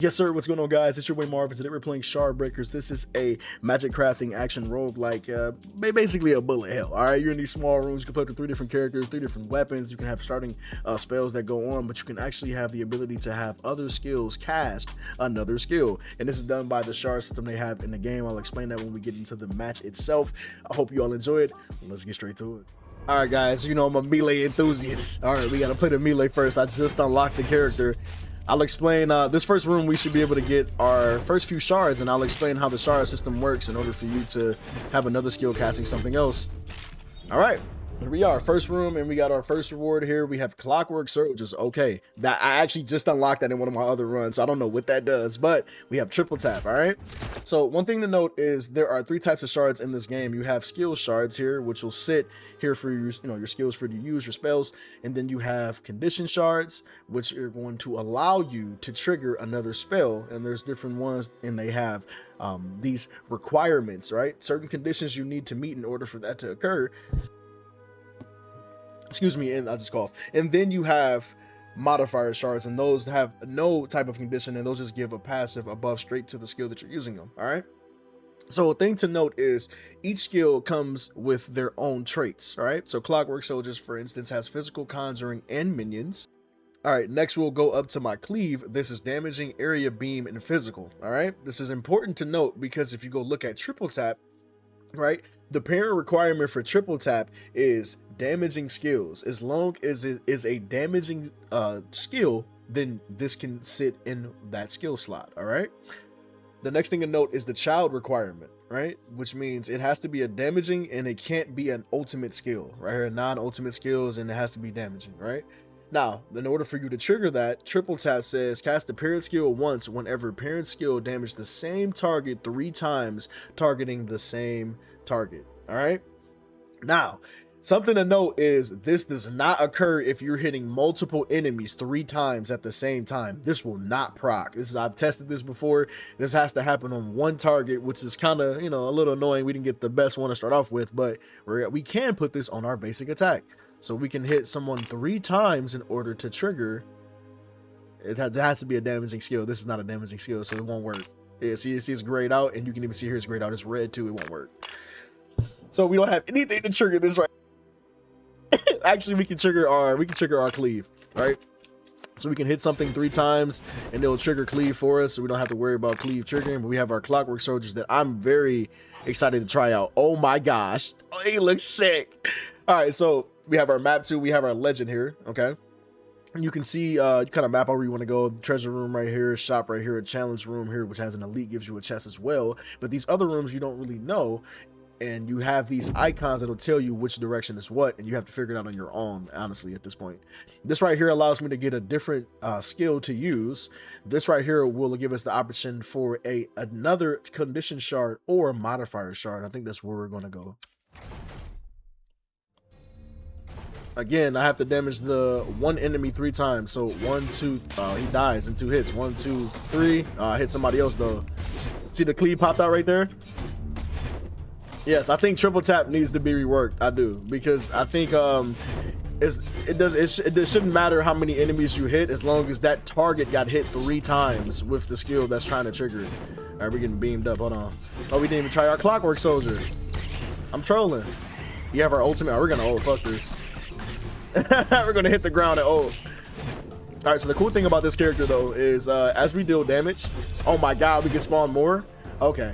Yes, sir. What's going on, guys? It's your boy Marvin. Today we're playing Shardbreakers. This is a magic crafting action roguelike, basically a bullet hell. All right, you're in these small rooms. You can play with 3 different characters, 3 different weapons. You can have starting spells that go on, but you can actually have the ability to have other skills cast another skill. And this is done by the shard system they have in the game. I'll explain that when we get into the match itself. I hope you all enjoy it. Let's get straight to it. All right, guys. You know I'm a melee enthusiast. All right, we got to play the melee first. I just unlocked the character. I'll explain this first room. We should be able to get our first few shards, and I'll explain how the shard system works in order for you to have another skill casting something else. All right, here we are, first room, and we got our first reward here. We have clockwork surges. Okay, that I actually just unlocked that in one of my other runs, so I don't know what that does, but we have triple tap. All right, so one thing to note is there are 3 types of shards in this game. You have skill shards here, which will sit here for your, your skills for you to use your spells, and then you have condition shards, which are going to allow you to trigger another spell. And there's different ones, and they have these requirements, right? Certain conditions you need to meet in order for that to occur. Excuse me, and I just coughed. And then you have modifier shards, and those have no type of condition, and those just give a passive above straight to the skill that you're using them. All right. So a thing to note is each skill comes with their own traits. All right. So Clockwork Soldiers, for instance, has physical, conjuring, and minions. All right. Next, we'll go up to my cleave. This is damaging, area, beam, and physical. All right. This is important to note because if you go look at triple tap, right, the parent requirement for triple tap is damaging skills. As long as it is a damaging skill, then this can sit in that skill slot. All right. The next thing to note is the child requirement, right? Which means it has to be a damaging and it can't be an ultimate skill, right? Or non-ultimate skills, and it has to be damaging, right? Now, in order for you to trigger that, triple tap says cast the parent skill once whenever parent skill damages the same target 3 times, targeting the same target. All right. Now, something to note is this does not occur if you're hitting multiple enemies 3 times at the same time. This will not proc. I've tested this before. This has to happen on 1 target, which is kind of, a little annoying. We didn't get the best one to start off with, but we can put this on our basic attack. So we can hit someone 3 times in order to trigger. It has to be a damaging skill. This is not a damaging skill, so it won't work. Yeah, see it's grayed out, and you can even see here it's grayed out. It's red too. It won't work. So we don't have anything to trigger this right. Actually, we can trigger our cleave, right? So we can hit something 3 times and it'll trigger cleave for us, so we don't have to worry about cleave triggering. But we have our clockwork soldiers that I'm very excited to try out. Oh my gosh, oh, he looks sick. All right, so we have our map 2, we have our legend here. Okay, and you can see you kind of map out where you want to go. Treasure room right here, shop right here, a challenge room here, which has an elite, gives you a chest as well. But these other rooms you don't really know, and you have these icons that'll tell you which direction is what, and you have to figure it out on your own, honestly, at this point. This right here allows me to get a different skill to use. This right here will give us the option for another condition shard or modifier shard. I think that's where we're going to go. Again, I have to damage the 1 enemy 3 times. So 1, 2, he dies in 2 hits. 1, 2, 3. Hit somebody else though. See the cleave popped out right there? Yes, I think triple tap needs to be reworked. I do, because I think it shouldn't matter how many enemies you hit as long as that target got hit 3 times with the skill that's trying to trigger it. All right, we're getting beamed up. Hold on. Oh, we didn't even try our clockwork soldier. I'm trolling. You have our ultimate. Oh, we're gonna fuck this. We're gonna hit the ground at ult. All right, so the cool thing about this character though is as we deal damage, oh my god, we can spawn more. Okay,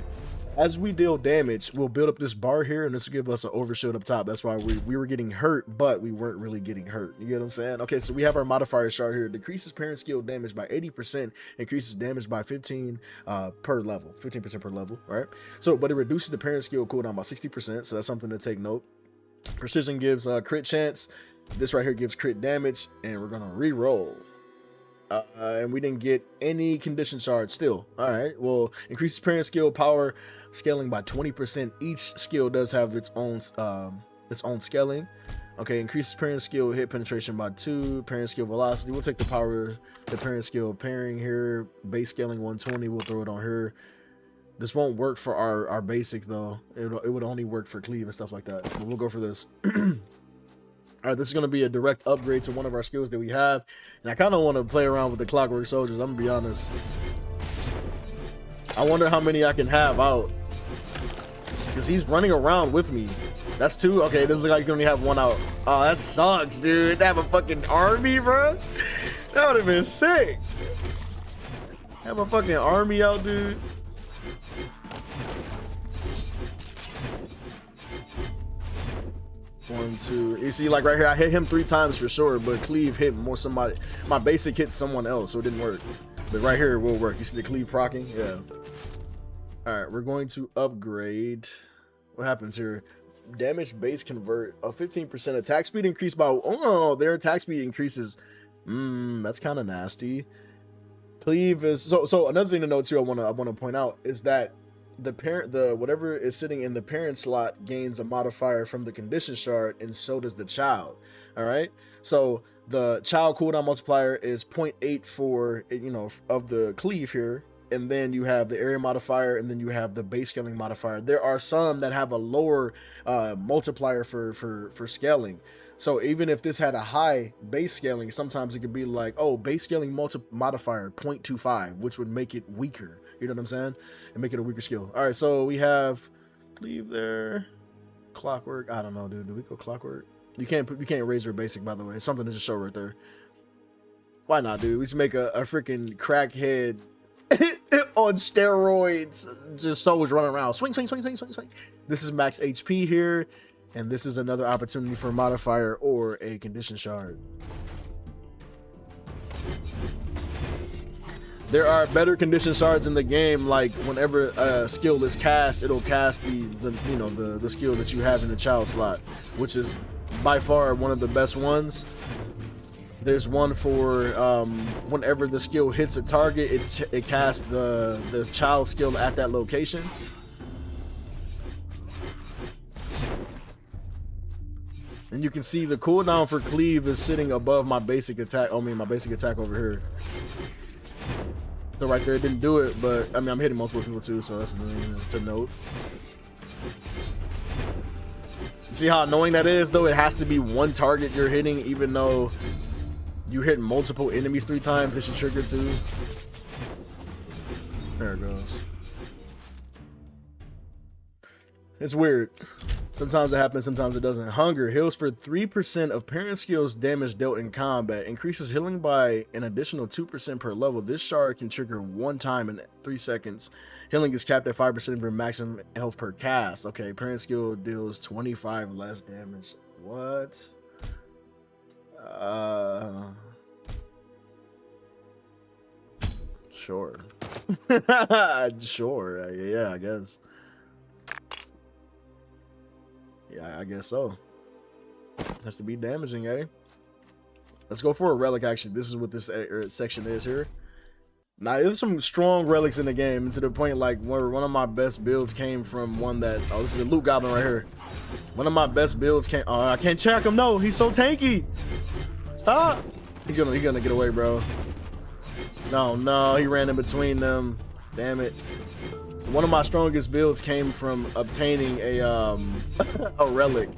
as we deal damage, we'll build up this bar here, and this will give us an overshield up top. That's why we were getting hurt, but we weren't really getting hurt. You get what I'm saying? Okay, so we have our modifier shard here. Decreases parent skill damage by 80%, increases damage by 15 per level, 15% per level. All right, so but it reduces the parent skill cooldown by 60%, so that's something to take note. Precision gives crit chance. This right here gives crit damage, and we're gonna re-roll. And we didn't get any condition shards still. All right, well, increases parent skill power scaling by 20%. Each skill does have its own scaling. Okay, increases parent skill hit penetration by 2, parent skill velocity. We'll take the parent skill pairing here. Base scaling 120. We'll throw it on here. This won't work for our basic though. It would only work for cleave and stuff like that. But we'll go for this. All right, this is going to be a direct upgrade to one of our skills that we have. And I kind of want to play around with the clockwork soldiers. I'm going to be honest. I wonder how many I can have out. Because he's running around with me. That's two. Okay, it doesn't look like you can only have one out. Oh, that sucks, dude. Have a fucking army, bro. That would have been sick. Have a fucking army out, dude. One, two. You see, like right here, I hit him 3 times for sure, but cleave hit more somebody. My basic hit someone else, so it didn't work. But right here, it will work. You see the cleave procking? Yeah. All right, we're going to upgrade. What happens here? Damage base convert a 15% attack speed increase by. Oh, their attack speed increases. That's kind of nasty. Cleave is so. Another thing to note too, I want to point out is that the whatever is sitting in the parent slot gains a modifier from the condition shard, and so does the child. All right, so the child cooldown multiplier is 0.8 for, you know, of the cleave here, and then you have the area modifier, and then you have the base scaling modifier. There are some that have a lower multiplier for scaling. So even if this had a high base scaling, sometimes it could be like, oh, base scaling modifier 0.25, which would make it weaker. You know what I'm saying? And make it a weaker skill. All right, so we have cleave there, clockwork. I don't know, dude. Do we go clockwork? You can't raise your basic, by the way. It's something to just show right there. Why not, dude? We just make a freaking crackhead on steroids. Just souls running around. Swing, swing, swing, swing, swing, swing. This is max HP here. And this is another opportunity for a modifier or a condition shard. There are better condition shards in the game, like whenever a skill is cast, it'll cast the skill that you have in the child slot, which is by far one of the best ones. There's one for whenever the skill hits a target, it casts the child skill at that location. And you can see the cooldown for cleave is sitting above my basic attack. I mean, my basic attack over here. So right there, it didn't do it, but I mean, I'm hitting multiple people too, so that's another to note. See how annoying that is, though? It has to be one target you're hitting, even though you hit multiple enemies 3 times. It should trigger too. There it goes. It's weird. Sometimes it happens, sometimes it doesn't. Hunger heals for 3% of parent skills damage dealt in combat. Increases healing by an additional 2% per level. This shard can trigger 1 time in 3 seconds. Healing is capped at 5% of your maximum health per cast. Okay, parent skill deals 25 less damage. What? Sure. Sure. Yeah, I guess. Yeah, I guess so. Has to be damaging, eh? Let's go for a relic, actually. This is what this section is here. Now, there's some strong relics in the game, to the point, like, where one of my best builds came from one that... Oh, this is a loot goblin right here. One of my best builds came... Oh, I can't check him. No, he's so tanky. Stop. He's gonna get away, bro. No, he ran in between them. Damn it. One of my strongest builds came from obtaining a relic.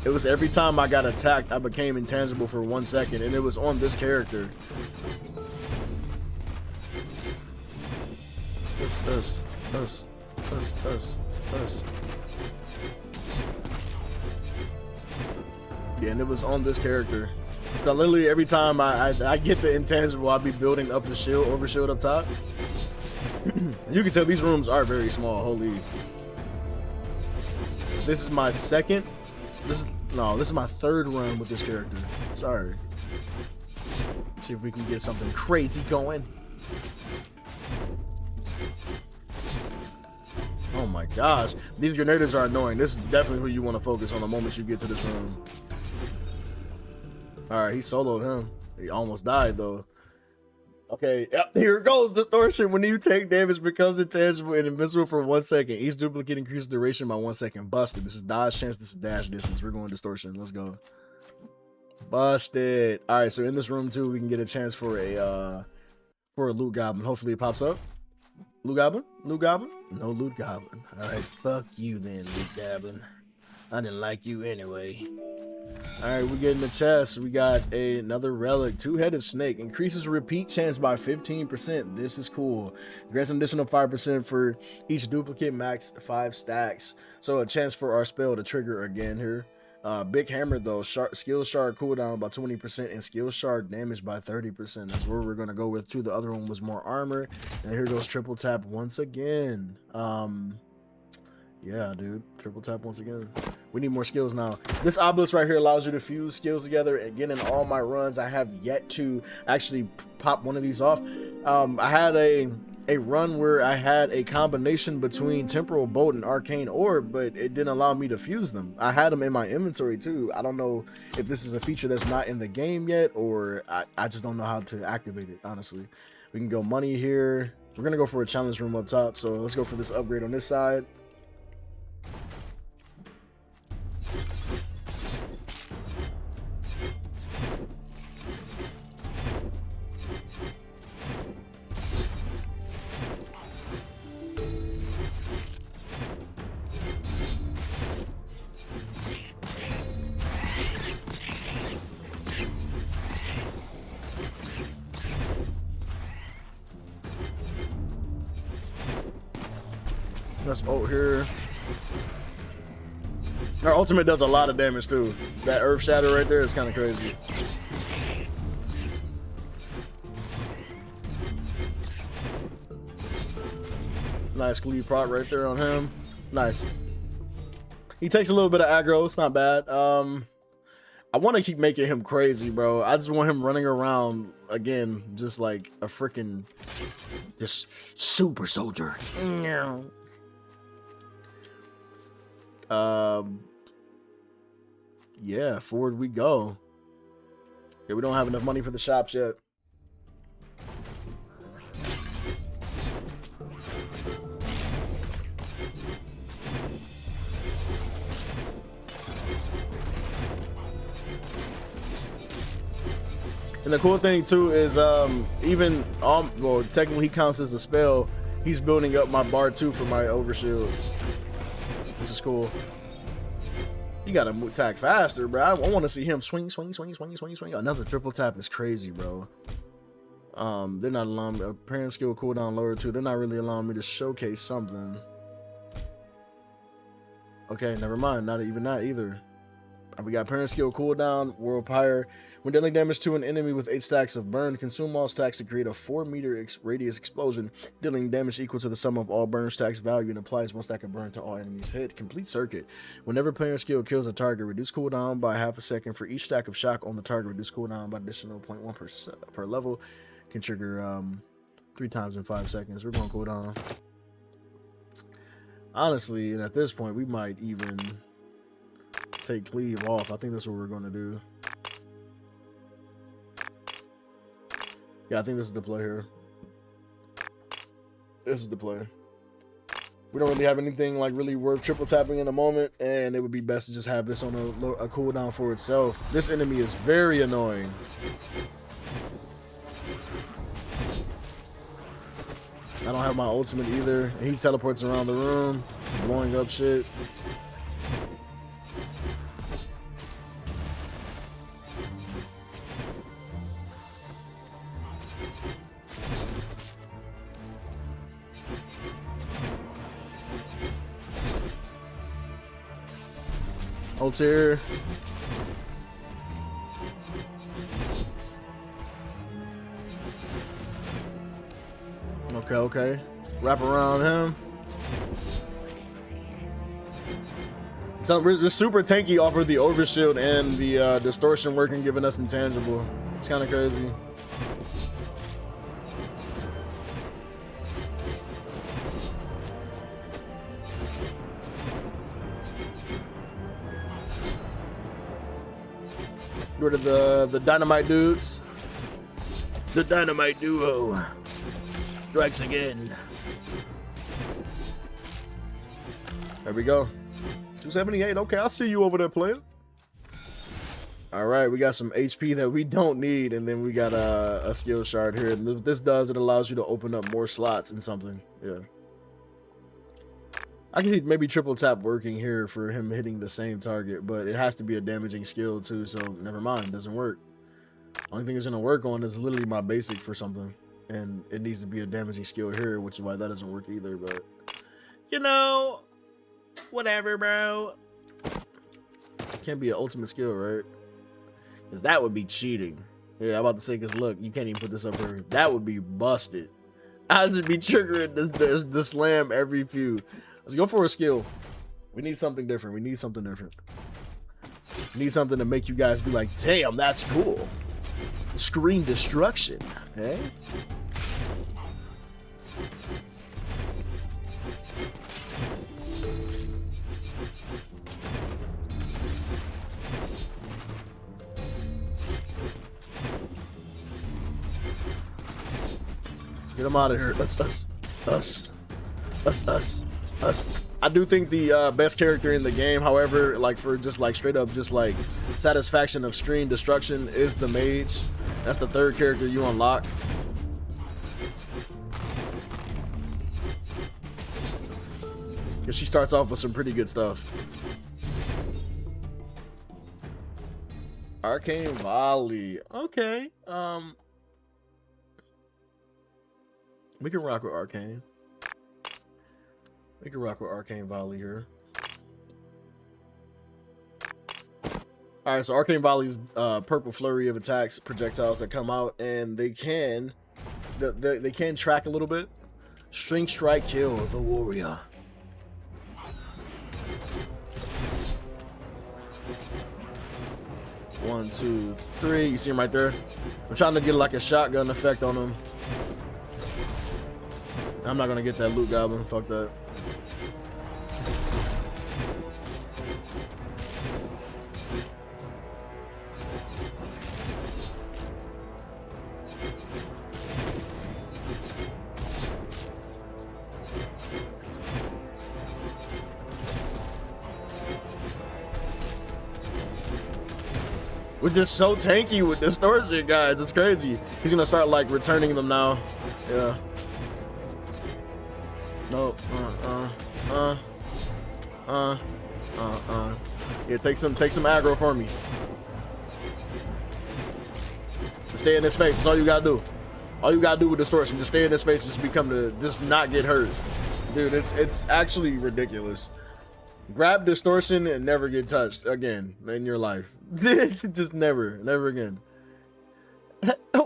It was every time I got attacked, I became intangible for 1 second, and it was on this character. Us. Yeah, and it was on this character. So literally every time I get the intangible, I'll be building up the shield, overshield up top. You can tell these rooms are very small. Holy. This is my second. This is my 3rd run with this character. Sorry. Let's see if we can get something crazy going. Oh my gosh. These grenadiers are annoying. This is definitely who you want to focus on the moment you get to this room. Alright, he soloed him. He almost died though. Okay, yep, here it goes. Distortion. When you take damage, becomes intangible and invincible for 1 second. Each duplicate increases duration by 1 second. Busted. This is dodge chance. This is dash distance. We're going distortion. Let's go. Busted. All right, so in this room too, we can get a chance for a loot goblin. Hopefully it pops up. Loot goblin? Loot goblin? No loot goblin. All right, fuck you then, loot goblin. I didn't like you anyway. All right, we get in the chest. We got another relic, two-headed snake. Increases repeat chance by 15%. This is cool. Grants an additional 5% for each duplicate, max 5 stacks. So a chance for our spell to trigger again here. Big hammer though, skill shard cooldown by 20% and skill shard damage by 30%. That's where we're gonna go with too. The other one was more armor. And here goes triple tap once again. Yeah, dude, triple tap once again. We need more skills now. This obelisk right here allows you to fuse skills together. Again, in all my runs, I have yet to actually pop one of these off. I had a run where I had a combination between temporal bolt and arcane orb, but it didn't allow me to fuse them. I had them in my inventory too. I don't know if this is a feature that's not in the game yet, or I just don't know how to activate it, honestly. We can go money here. We're gonna go for a challenge room up top, so let's go for this upgrade on this side. Let's ult here. Our ultimate does a lot of damage too. That earth shatter right there is kind of crazy. Nice cleave prot right there on him. Nice. He takes a little bit of aggro. It's not bad. I want to keep making him crazy, bro. I just want him running around again, just like a freaking just super soldier. Yeah, forward we go. Yeah, we don't have enough money for the shops yet. And the cool thing too is even well, technically he counts as a spell. He's building up my bar too for my overshield, which is cool. You gotta attack faster, bro. I want to see him swing. Another triple tap is crazy, bro. They're not allowing me. Parent skill cooldown lower too. They're not really allowing me to showcase something. Okay, never mind. Not even that either. We got parent skill cooldown, world pyre. When dealing damage to an enemy with 8 stacks of burn, consume all stacks to create a 4-meter radius explosion, dealing damage equal to the sum of all burn stacks value, and applies 1 stack of burn to all enemies hit. Complete circuit. Whenever parent skill kills a target, reduce cooldown by half a second. For each stack of shock on the target, reduce cooldown by additional 0.1% per level. Can trigger 3 times in 5 seconds. We're going to cooldown. Honestly, and at this point, we might even take cleave off. I think that's what we're going to do. Yeah, I think this is the play here. This is the play. We don't really have anything like really worth triple tapping in the moment, and it would be best to just have this on a cooldown for itself. This enemy is very annoying. I don't have my ultimate either, and he teleports around the room, blowing up shit. Ult here. Okay. Wrap around him. So we're just super tanky off of the overshield and the distortion working, giving us intangible. It's kind of crazy. Go to the dynamite dudes. The dynamite duo strikes again. There we go. 278. Okay, I'll see you over there, player. All right, we got some HP that we don't need, and then we got a skill shard here. And this does, it allows you to open up more slots in something. Yeah. I can see maybe triple tap working here for him hitting the same target, but it has to be a damaging skill too, so never mind, doesn't work. Only thing it's gonna work on is literally my basic for something, and it needs to be a damaging skill here, which is why that doesn't work either, but you know, whatever, bro. Can't be an ultimate skill, right? Because that would be cheating. Yeah, I'm about to say, because look, you can't even put this up here. That would be busted. I'd just be triggering the slam every few. Let's go for a skill. We need something different. We need something different. We need something to make you guys be like, damn, that's cool. Screen destruction, eh? Get him out of here. Us. I do think the best character in the game, however, like for just like straight up just like satisfaction of screen destruction, is the mage. That's the third character you unlock. Because she starts off with some pretty good stuff. Arcane Volley. Okay. We can rock with Arcane. We can rock with Arcane Volley here. Alright, so Arcane Volley's purple flurry of attacks, projectiles that come out, and they can track a little bit. String strike, kill the warrior. One, two, three. You see him right there? I'm trying to get like a shotgun effect on him. I'm not gonna get that loot goblin. Fuck that. We're just so tanky with distortion, guys. It's crazy. He's gonna start like returning them now. Yeah. No. Yeah, take some aggro for me. Just stay in his face. That's all you gotta do. All you gotta do with distortion, just stay in his face. Just not get hurt, dude. It's actually ridiculous. Grab distortion and never get touched again in your life. Just never again.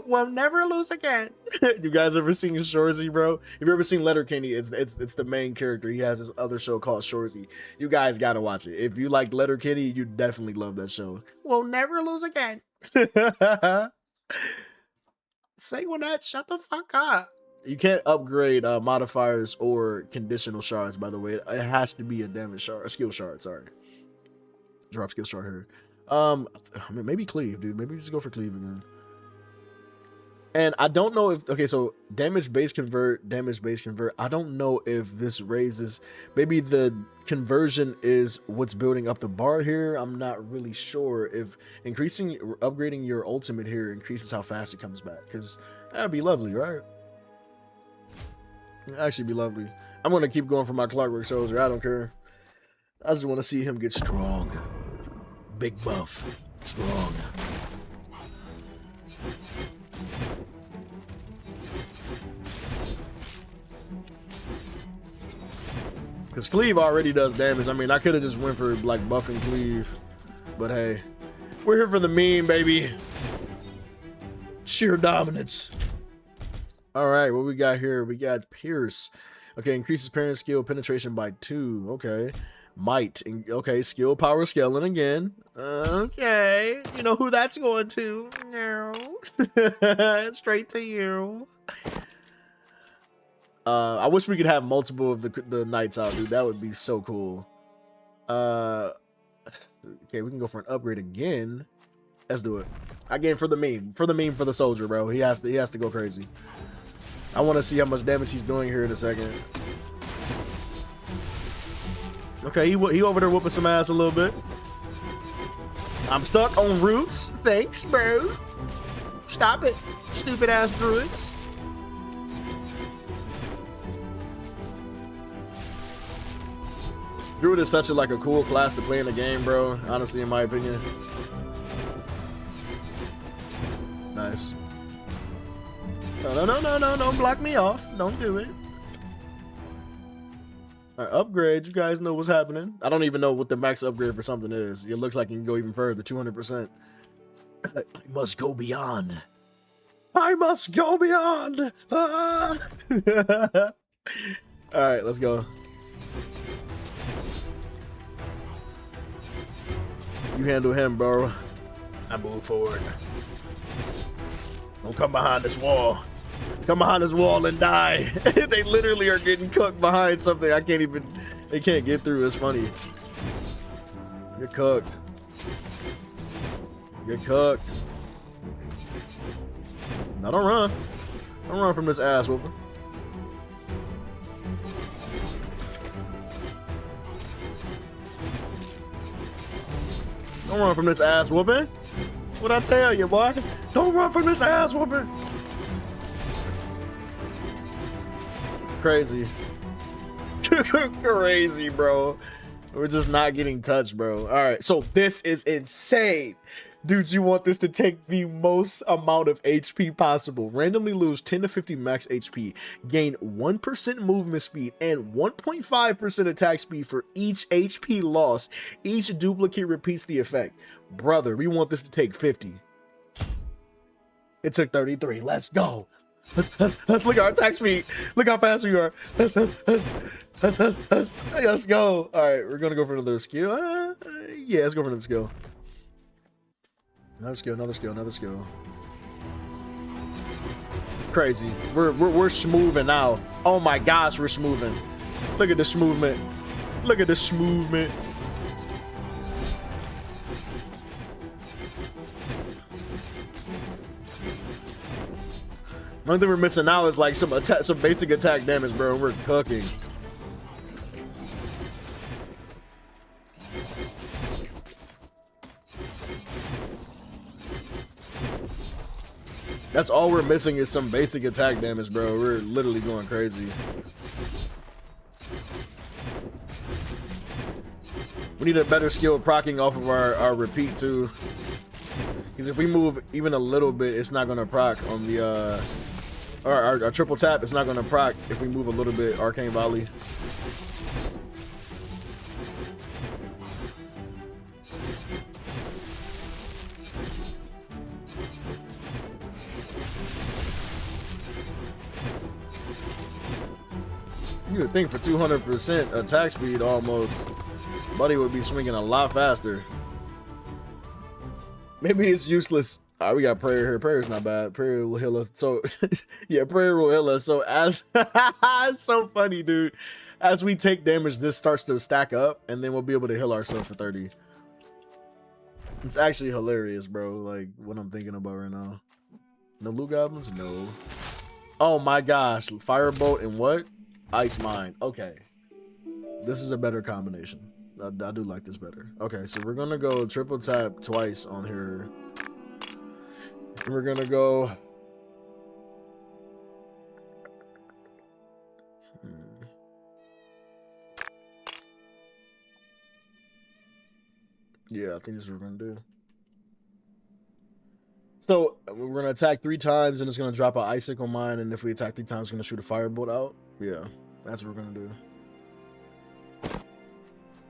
We'll never lose again. You guys ever seen Shorzy, bro? If you ever seen Letterkenny, it's the main character. He has this other show called Shorzy. You guys gotta watch it. If you like Letterkenny, you definitely love that show. We'll never lose again. Say when that, shut the fuck up. You can't upgrade modifiers or conditional shards, by the way. It has to be a damage shard, a skill shard, sorry. Drop skill shard here. I mean, maybe cleave, dude. Maybe just go for cleave again. And I don't know if, okay, so damage base convert. I don't know if this raises, maybe the conversion is what's building up the bar here. I'm not really sure if upgrading your ultimate here increases how fast it comes back, because that'd be lovely, right? It'd actually be lovely. I'm going to keep going for my Clockwork Soldier. I don't care. I just want to see him get strong. Big buff. Strong. Because cleave already does damage. I mean, I could have just went for like buffing cleave. But hey, we're here for the meme, baby. Sheer dominance. All right, what we got here? We got Pierce. Okay, increases parent skill penetration by 2. Okay. Might. Okay, skill power scaling again. Okay. You know who that's going to? No. Straight to you. I wish we could have multiple of the knights out, dude. That would be so cool. Okay, we can go for an upgrade again. Let's do it. Again, for the meme. For the soldier, bro. He has to go crazy. I want to see how much damage he's doing here in a second. Okay, he over there whooping some ass a little bit. I'm stuck on roots. Thanks, bro. Stop it, stupid ass druids. Druid is such a like a cool class to play in the game, bro. Honestly, in my opinion. Nice. No, don't block me off. Don't do it. Alright, upgrade. You guys know what's happening. I don't even know what the max upgrade for something is. It looks like you can go even further, 200%. I must go beyond. I must go beyond. Ah. Alright, let's go. You handle him, bro. I move forward. Don't come behind this wall. Come behind this wall and die. They literally are getting cooked behind something I can't even, they can't get through. It's funny. You're cooked. You're cooked. Now don't run. Don't run from this ass whooping. Don't run from this ass whooping. What'd I tell you, boy? Don't run from this ass whooping. Crazy. Crazy, bro. We're just not getting touched, bro. All right, so this is insane. Dudes, you want this to take the most amount of HP possible. Randomly lose 10 to 50 max HP. Gain 1% movement speed and 1.5% attack speed for each HP lost. Each duplicate repeats the effect. Brother, we want this to take 50. It took 33. Let's go. Let's look at our attack speed. Look how fast we are. Let's go. All right, we're gonna go for another skill. Yeah, let's go for another skill. Another skill. Crazy. We're smoothing now. Oh my gosh, we're smoothing. Look at this movement. Look at this movement. The only thing we're missing now is like some basic attack damage, bro. We're cooking. That's all we're missing is some basic attack damage, bro. We're literally going crazy. We need a better skill of proccing off of our repeat too. Because if we move even a little bit, it's not gonna proc on the our triple tap. It's not gonna proc if we move a little bit. Arcane volley. You would think for 200% attack speed almost, buddy would be swinging a lot faster. Maybe it's useless. All right, we got prayer here. Prayer is not bad. Prayer will heal us. So yeah, prayer will heal us. So as it's so funny, dude. As we take damage, this starts to stack up, and then we'll be able to heal ourselves for 30. It's actually hilarious, bro. Like what I'm thinking about right now. No loot goblins? No. Oh my gosh. Firebolt and what? Ice mine. Okay. This is a better combination. I do like this better. Okay, so we're gonna go triple tap twice on here. And we're gonna go. Yeah, I think this is what we're gonna do. So we're gonna attack 3 times and it's gonna drop an icicle mine, and if we attack 3 times, it's gonna shoot a firebolt out. Yeah, that's what we're gonna do.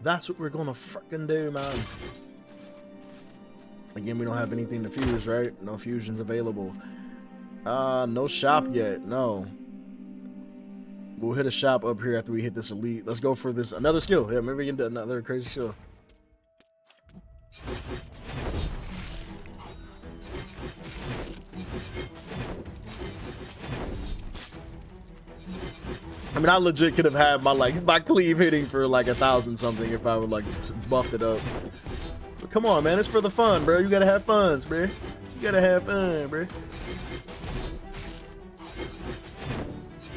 That's what we're gonna freaking do, man. Again, we don't have anything to fuse, right? No fusions available. No shop yet. No. We'll hit a shop up here after we hit this elite. Let's go for this another skill. Yeah, maybe we can do another crazy skill. I mean, I legit could have had my cleave hitting for like 1,000 something if I would like buffed it up. But come on, man, it's for the fun, bro. You gotta have fun, bro. You gotta have fun, bro.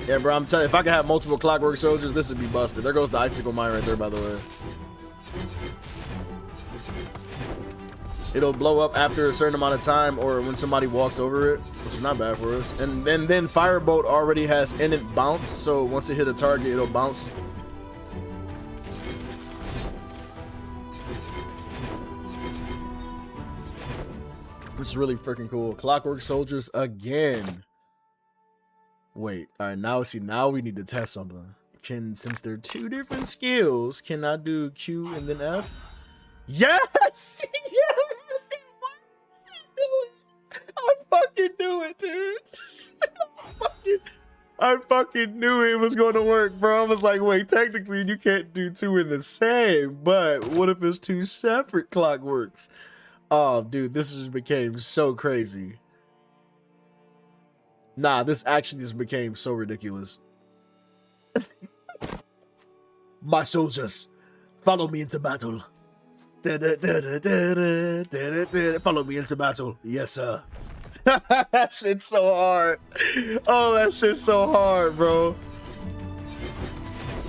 Yeah, bro, I'm telling you, if I could have multiple clockwork soldiers, this would be busted. There goes the icicle mine right there, by the way. It'll blow up after a certain amount of time or when somebody walks over it, which is not bad for us. And then Firebolt already has innate bounce, so once it hit a target, it'll bounce. which is really freaking cool. Clockwork soldiers again. Wait, all right, now we need to test something. Since they're two different skills, can I do Q and then F? Yes! Yes! I fucking knew it, dude. I fucking knew it was going to work, bro. I was like, wait, technically you can't do two in the same, but what if it's two separate clockworks? Oh, dude, this just became so crazy. Nah, this actually just became so ridiculous. My soldiers, follow me into battle. Follow me into battle. Yes, sir. That shit's so hard. Oh, that shit's so hard, bro.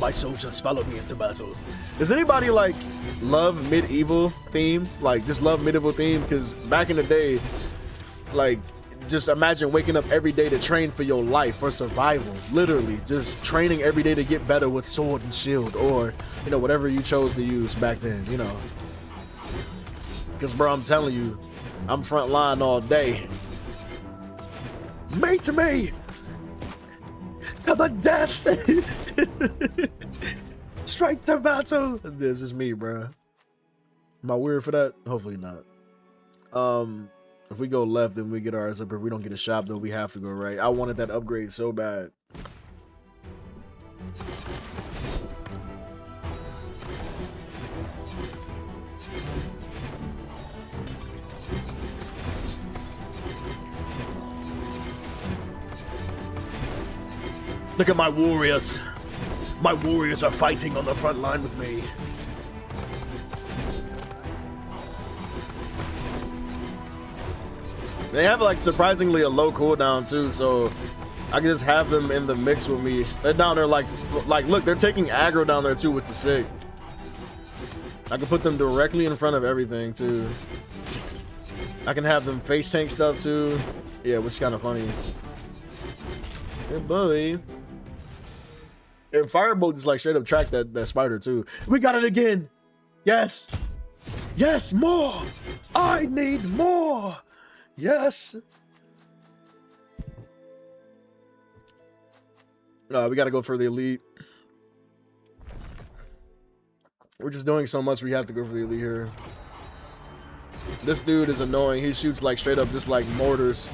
My soldiers, follow me into battle. Does anybody like love medieval theme? Like just love medieval theme? Because back in the day, like just imagine waking up every day to train for your life, for survival. Literally, just training every day to get better with sword and shield, or you know, whatever you chose to use back then, you know. Because bro, I'm telling you, I'm front line all day. Mate to me, to the death. Straight to battle. This is me, bro. Am I weird for that? Hopefully not. If we go left, then we get ours up. If we don't get a shop, though, we have to go right. I wanted that upgrade so bad. Look at my warriors. My warriors are fighting on the front line with me. They have like surprisingly a low cooldown too, so I can just have them in the mix with me. They're down there like look, they're taking aggro down there too, which is sick. I can put them directly in front of everything too. I can have them face tank stuff too. Yeah, which is kind of funny. Hey, buddy. And Firebolt just like straight up track that spider too. We got it again. Yes. Yes, more. I need more. Yes. We gotta go for the elite. We're just doing so much, we have to go for the elite here. This dude is annoying. He shoots like straight up just like mortars.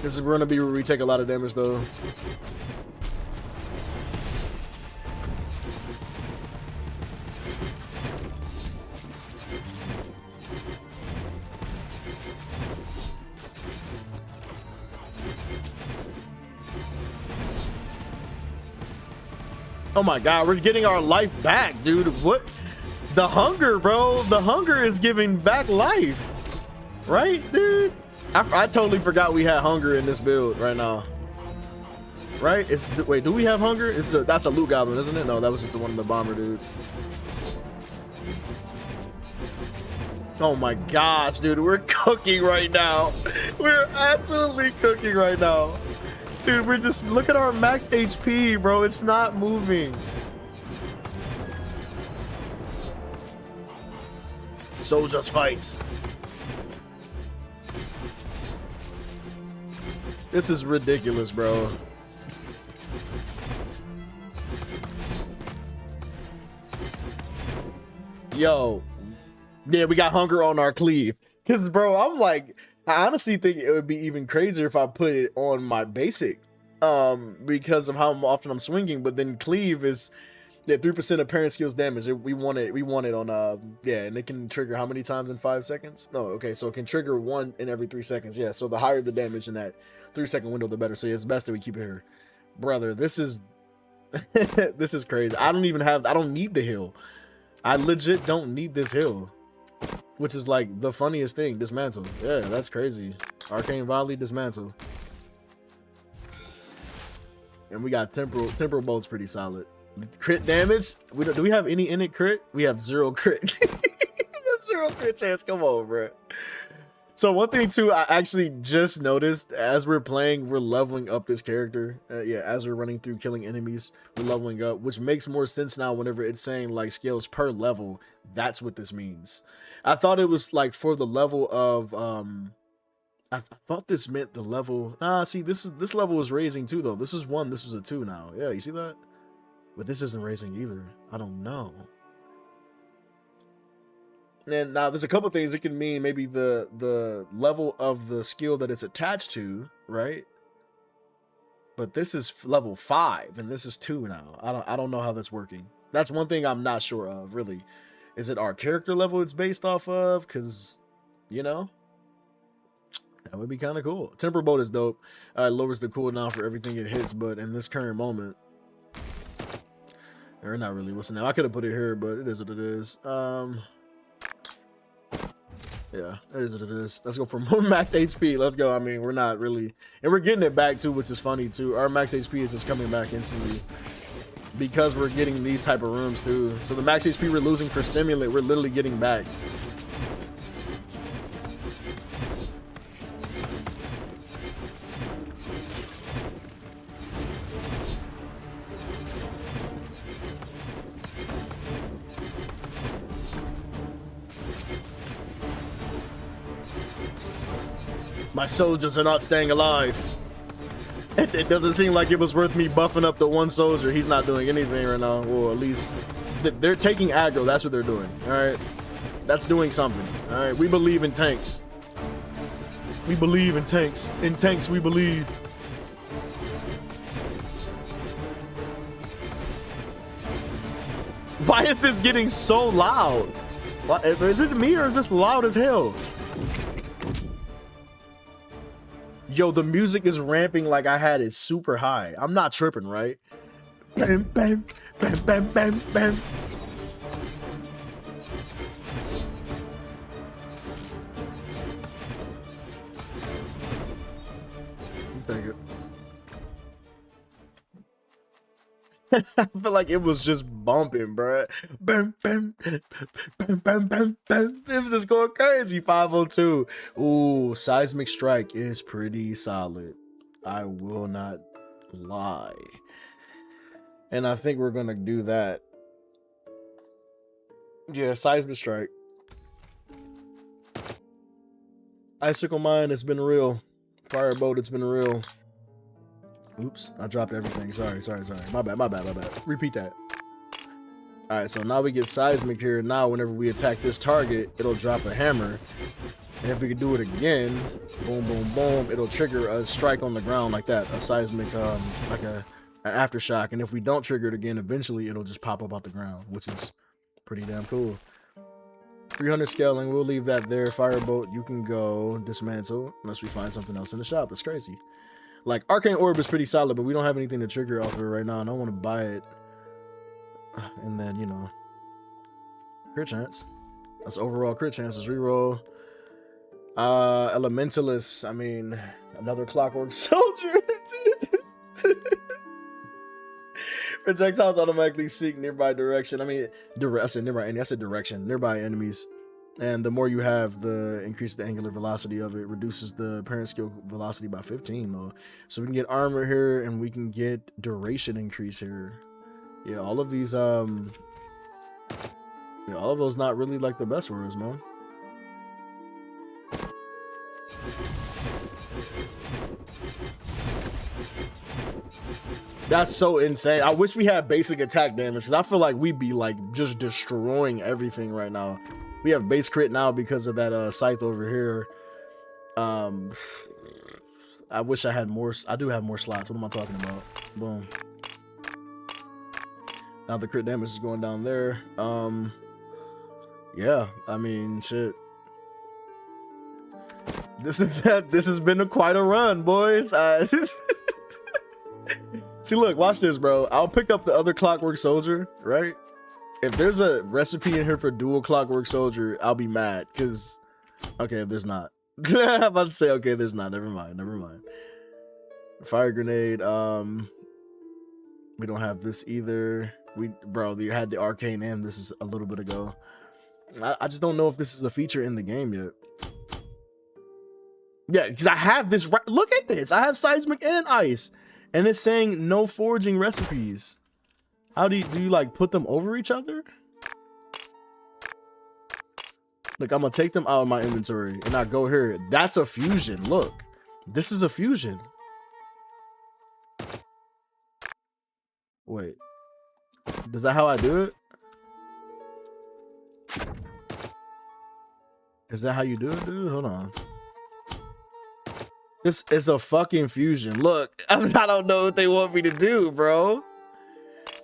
This is gonna be where we take a lot of damage though. Oh my god, we're getting our life back, dude. What? The hunger, bro. The hunger is giving back life. Right, dude? I totally forgot we had hunger in this build right now. Right? Wait, do we have hunger? That's a loot goblin, isn't it? No, that was just the one of the bomber dudes. Oh my gosh, dude. We're cooking right now. We're absolutely cooking right now. Dude, we're just, look at our max HP, bro. It's not moving. Soldiers fight. This is ridiculous, bro. Yo. Yeah, we got hunger on our cleave. Cause bro, I'm like, I honestly think it would be even crazier if I put it on my basic, because of how often I'm swinging. But then cleave is 3% of parent skills damage. We want it on yeah, and it can trigger how many times in 5 seconds? No, okay, so it can trigger 1 in every 3 seconds. Yeah, so the higher the damage in that 3-second window, the better. So yeah, it's best that we keep it here, brother. This is this is crazy. I don't need the heal. I legit don't need this heal. Which is like the funniest thing. Dismantle. Yeah, that's crazy. Arcane Volley, dismantle. And we got temporal bolt's pretty solid. Crit damage. Do we have any in it crit? We have 0 crit. We have 0 crit chance. Come on, bro. So one thing too, I actually just noticed as we're playing, we're leveling up this character. Yeah, as we're running through killing enemies, we're leveling up, which makes more sense now whenever it's saying like scales per level. That's what this means. I thought it was like for the level of I thought this meant the level. Nah, see, this level is raising too though. This is 1, this is a 2 now. Yeah, you see that? But this isn't raising either. I don't know. And now there's a couple things it can mean. Maybe the level of the skill that it's attached to, right? But this is level 5 and this is 2 now. I don't know how that's working. That's one thing I'm not sure of, really. Is it our character level it's based off of? Because, you know, that would be kind of cool. Temper Bolt is dope. It lowers the cooldown for everything it hits, but in this current moment, or not really. What's the name? I could have put it here, but it is what it is. Yeah, it is what it is. Let's go for more max HP. Let's go. I mean, we're not really, and we're getting it back too, which is funny too. Our max HP is just coming back instantly because we're getting these type of rooms too. So the max HP we're losing for stimulant, we're literally getting back. My soldiers are not staying alive. It doesn't seem like it was worth me buffing up the one soldier. He's not doing anything right now. Well, at least they're taking aggro. That's what they're doing. All right. That's doing something. All right. We believe in tanks. We believe in tanks. In tanks, we believe. Why is this getting so loud? Is it me or is this loud as hell? Yo, the music is ramping like I had it super high. I'm not tripping, right? Bam, bam, bam, bam, bam, bam. I'll take it. I feel like it was just bumping, bruh. Bam, bam, bam, bam, bam, bam. It was just going crazy. 502. Ooh, seismic strike is pretty solid. I will not lie. And I think we're gonna do that. Yeah, seismic strike. Icicle mine, it's been real. Firebolt, it's been real. Oops, I dropped everything. Sorry. My bad. Repeat that. All right, so now we get seismic here. Now, whenever we attack this target, it'll drop a hammer. And if we can do it again, boom, boom, boom, it'll trigger a strike on the ground like that. A seismic, like an aftershock. And if we don't trigger it again, eventually it'll just pop up out the ground, which is pretty damn cool. 300 scaling, we'll leave that there. Firebolt, you can go dismantle unless we find something else in the shop. That's crazy. Like, Arcane Orb is pretty solid, but we don't have anything to trigger off of it right now, and I don't want to buy it. And then, you know, crit chance. That's overall crit chances. Reroll. Elementalist. I mean, another Clockwork Soldier. Projectiles automatically seek nearby direction. I mean, I said nearby, and I said direction. Nearby enemies. And the more you have, the increase the angular velocity of it, reduces the parent skill velocity by 15 though. So we can get armor here and we can get duration increase here. Yeah, all of these yeah, all of those not really like the best words, man. That's so insane. I wish we had basic attack damage because I feel like we'd be like just destroying everything right now. We have base crit now because of that scythe over here. I wish I had more. I do have more slots. What am I talking about? Boom. Now the crit damage is going down there. Yeah, I mean, shit. This has been quite a run, boys. See, look, watch this, bro. I'll pick up the other Clockwork Soldier, right? If there's a recipe in here for dual Clockwork Soldier, I'll be mad, because, okay, there's not. I'm about to say, okay, there's not. Never mind. Fire grenade, we don't have this either. Bro, you had the arcane M, this is a little bit ago. I just don't know if this is a feature in the game yet. Yeah, because I have this. Look at this. I have seismic and ice, and it's saying no foraging recipes. How do you like put them over each other? Look, I'm gonna take them out of my inventory, and I go here. That's a fusion. Look, this is a fusion. Wait, is that how I do it? Is that how you do it, dude? Hold on. This is a fucking fusion. Look, I don't know what they want me to do, bro.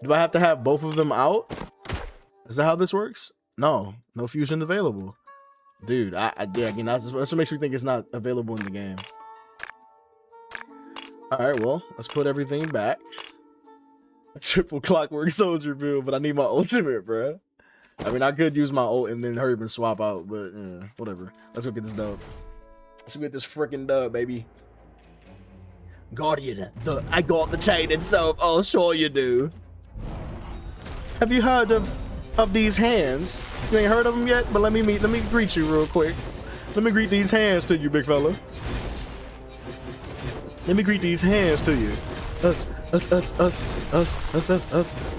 Do I have to have both of them out? Is that how this works? No fusion available. Dude, yeah, again, that's what makes me think it's not available in the game. All right, well, let's put everything back. A triple clockwork soldier build, but I need my ultimate, bro. I mean, I could use my ult and then hurry up and swap out, but yeah, whatever. Let's go get this dub. Let's get this freaking dub, baby. Guardian, I got the chain itself. Oh, sure you do. Have you heard of these hands? You ain't heard of them yet, but let me greet you real quick. Let me greet these hands to you, big fella. Let me greet these hands to you. Us.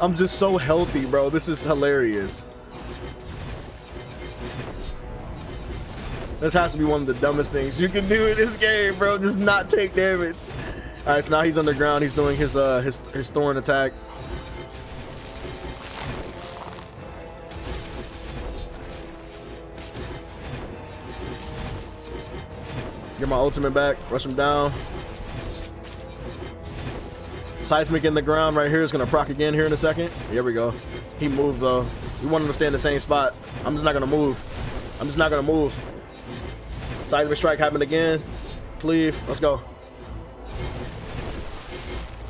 I'm just so healthy, bro. This is hilarious. This has to be one of the dumbest things you can do in this game, bro. Just not take damage. All right, so now he's underground. He's doing his thorn attack. Get my ultimate back. Rush him down. Seismic in the ground right here is gonna proc again here in a second. Here we go. He moved though. We want him to stay in the same spot. I'm just not gonna move. I'm just not gonna move. Seismic strike happened again. Cleave. Let's go.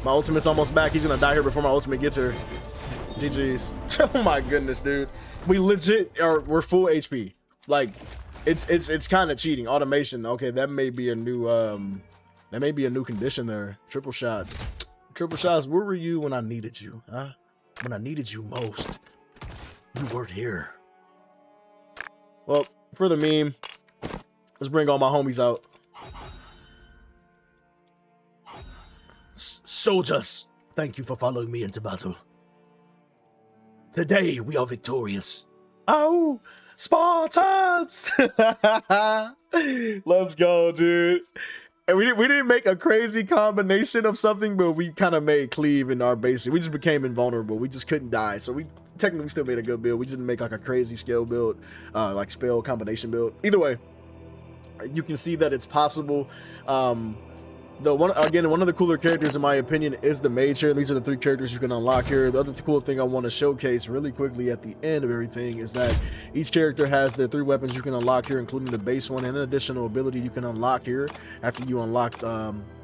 My ultimate's almost back. He's gonna die here before my ultimate gets here. GG's. Oh my goodness, dude. We legit we're full HP. Like, it's kind of cheating. Automation. Okay, that may be a new condition there. Triple shots. Triple shots. Where were you when I needed you? Huh? When I needed you most. You weren't here. Well, for the meme, let's bring all my homies out. Soldiers, thank you for following me into battle. Today we are victorious. Oh, Spartans! Let's go, dude. And we didn't make a crazy combination of something, but we kind of made cleave in our basic. We just became invulnerable. We just couldn't die. So we technically still made a good build. We just didn't make like a crazy skill build, like spell combination build. Either way, you can see that it's possible. One of the cooler characters in my opinion is the mage here. These are the 3 characters you can unlock here. The other cool thing I want to showcase really quickly at the end of everything is that each character has the 3 weapons you can unlock here, including the base one and an additional ability you can unlock here after you unlock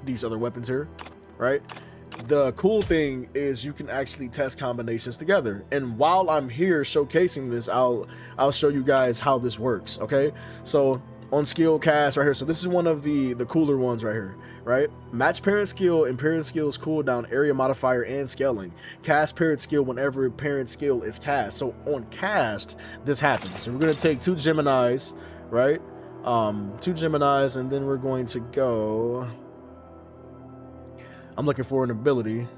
these other weapons here, right? The cool thing is you can actually test combinations together, and while I'm here showcasing this, I'll show you guys how this works. Okay, so on skill cast right here, so this is one of the cooler ones right here, right? Match parent skill and parent skills cooldown, area modifier, and scaling. Cast parent skill whenever parent skill is cast. So on cast, this happens. So we're gonna take 2 Geminis, right? 2 Geminis, and then we're going to go. I'm looking for an ability.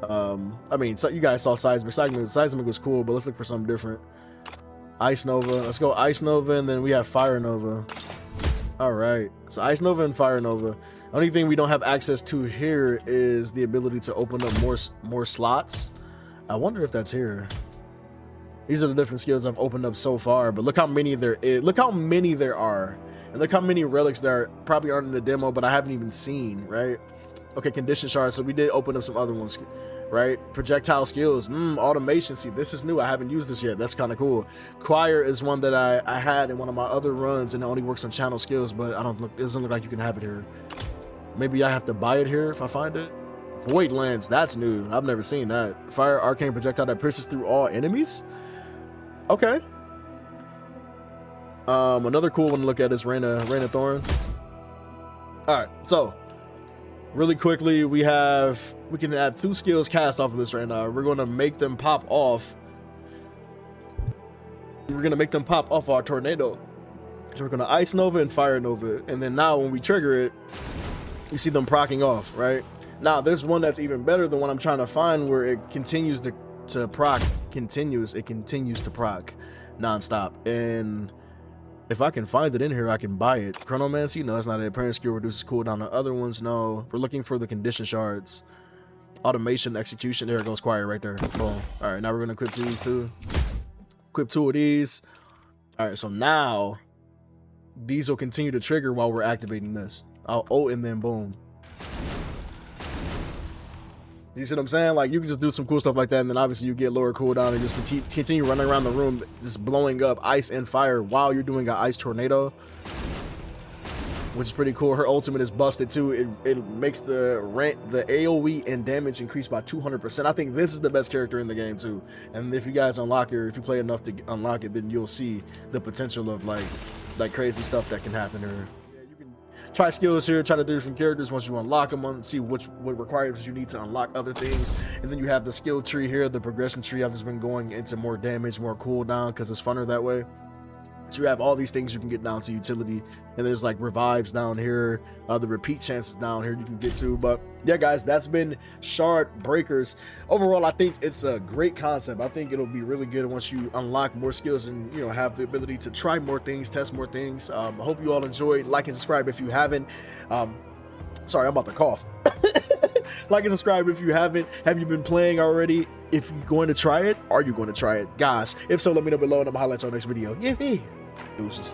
I mean, so you guys saw seismic. Seismic was cool, but let's look for something different. Ice Nova. Let's go Ice Nova, and then we have Fire Nova. All right, so Ice Nova and Fire Nova. The only thing we don't have access to here is the ability to open up more slots. I wonder if that's here. These are the different skills I've opened up so far, but look how many there is. Look how many there are, and look how many relics there probably aren't in the demo, but I haven't even seen. Right? Okay, condition shards. So we did open up some other ones. Right? Projectile skills, automation. See, this is new. I haven't used this yet. That's kind of cool. Choir is one that I had in one of my other runs, and it only works on channel skills, but it doesn't look like you can have it here. Maybe I have to buy it here if I find it. Void Lance, that's new. I've never seen that. Fire arcane projectile that pierces through all enemies. Okay. Another cool one to look at is Rain of Thorn. All right, so really quickly, we can add 2 skills cast off of this right now. We're going to make them pop off. We're going to make them pop off our tornado. So we're gonna Ice Nova and Fire Nova, and then now when we trigger it, you see them procking off, right? Now there's one that's even better than what I'm trying to find, where it continues to proc, it continues to proc non-stop. And if I can find it in here, I can buy it. Chronomancy, no, that's not it. Parent skill reduces cooldown. The other ones, no. We're looking for the condition shards. Automation, execution, there it goes, quiet right there. Boom. All right, now we're gonna equip these two. Equip 2 of these. All right, so now these will continue to trigger while we're activating this. I'll ult and then boom. You see what I'm saying? Like, you can just do some cool stuff like that, and then obviously you get lower cooldown and just continue running around the room, just blowing up ice and fire while you're doing an ice tornado, which is pretty cool. Her ultimate is busted too. It makes the AoE and damage increase by 200%. I think this is the best character in the game too. And if you guys unlock her, if you play enough to unlock it, then you'll see the potential of like crazy stuff that can happen to her. Try skills here, try to do different characters once you unlock them, see what requirements you need to unlock other things. And then you have the skill tree here, the progression tree. I've just been going into more damage, more cooldown, because it's funner that way. So you have all these things you can get down to utility, and there's like revives down here, the repeat chances down here you can get to. But yeah, guys, that's been Shardbreakers. Overall, I think it's a great concept. I think it'll be really good once you unlock more skills and, you know, have the ability to try more things, test more things. I hope you all enjoyed. Like and subscribe if you haven't. Sorry, I'm about to cough. Like and subscribe if you haven't. Have you been playing already? If you're going to try it, are you going to try it? Guys, if so, let me know below, and I'm gonna highlight your next video. Yeah, deuces.